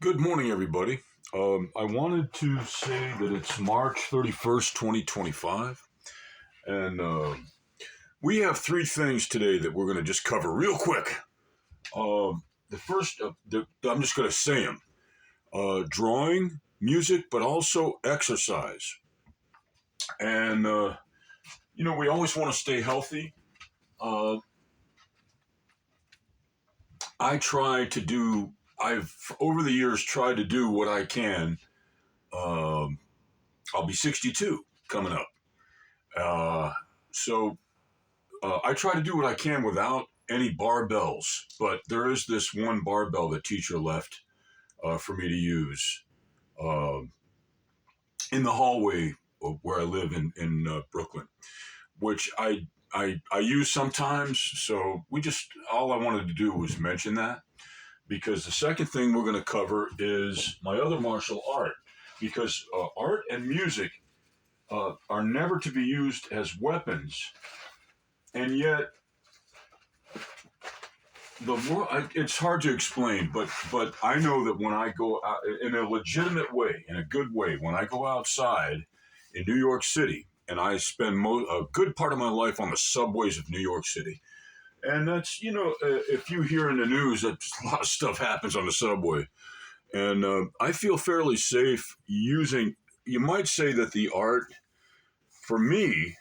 Good morning, everybody. I wanted to say that it's March 31st, 2025, and we have three things today that we're going to just cover real quick. The first, I'm just going to say them drawing, music, but also exercise. And, we always want to stay healthy. Uh, I try to do, I've over the years tried to do what I can. Um, I'll be 62 coming up. Uh, so I try to do what I can without any barbells, but there is this one barbell the teacher left for me to use uh, in the hallway of where I live in Brooklyn, which I use sometimes. So all I wanted to do was mention that because the second thing we're going to cover is my other martial art because art and music are never to be used as weapons, and yet it's hard to explain, but I know that when I go out in a legitimate way, in a good way, when I go outside in New York City, and I spend a good part of my life on the subways of New York City, and that's if you hear in the news that a lot of stuff happens on the subway, and I feel fairly safe using. You might say that the art for me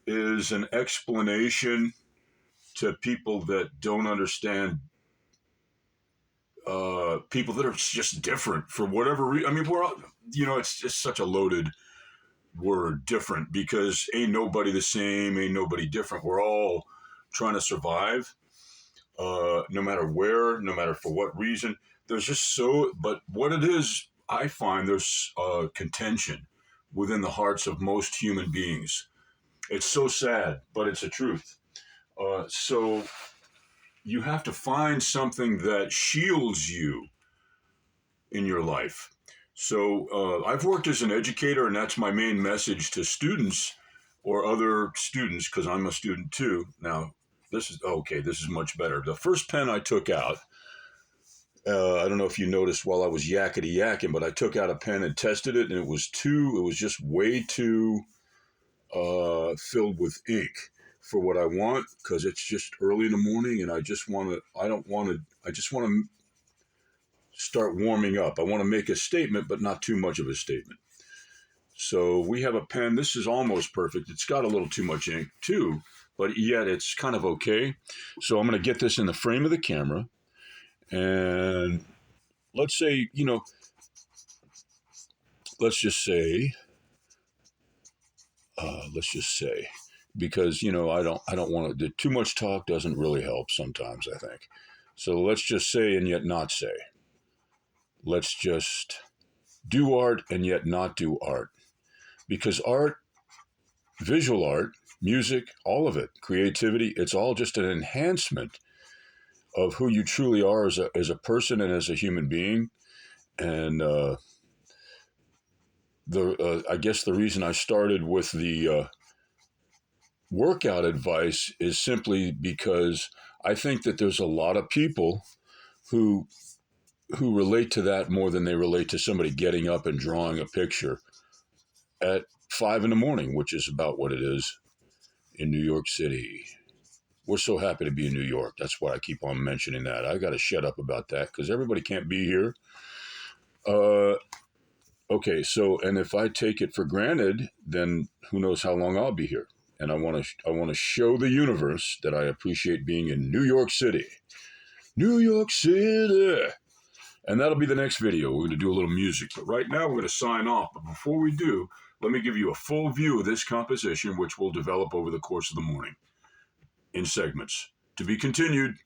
is an explanation to people that don't understand people that are just different for whatever reason. I mean, we're all, it's just such a loaded word, different, because ain't nobody the same, ain't nobody different. We're all trying to survive, no matter where, no matter for what reason. There's just but what it is, I find there's contention within the hearts of most human beings. It's so sad, but it's a truth. So you have to find something that shields you in your life. So I've worked as an educator, and that's my main message to students or other students, because I'm a student too. Now, this is okay, this is much better. The first pen I took out, I don't know if you noticed while I was yakety yakking, but I took out a pen and tested it, and it was just way too filled with ink for what I want, because it's just early in the morning, and I just want to start warming up. I want to make a statement, but not too much of a statement. So we have a pen. This is almost perfect. It's got a little too much ink too, but yet it's kind of okay. So I'm going to get this in the frame of the camera. And let's say, let's just say, because, I don't want to, too much talk doesn't really help sometimes, I think. So let's just say and yet not say. Let's just do art and yet not do art. Because art, visual art, music, all of it, creativity, it's all just an enhancement of who you truly are as a person and as a human being. And I guess the reason I started with the workout advice is simply because I think that there's a lot of people who relate to that more than they relate to somebody getting up and drawing a picture at 5 a.m, which is about what it is in New York City. We're so happy to be in New York. That's why I keep on mentioning that. I got to shut up about that because everybody can't be here. Okay, so, and if I take it for granted, then who knows how long I'll be here. And I want to show the universe that I appreciate being in New York City. New York City. And that'll be the next video. We're going to do a little music. But right now, we're going to sign off. But before we do, let me give you a full view of this composition, which will develop over the course of the morning in segments. To be continued.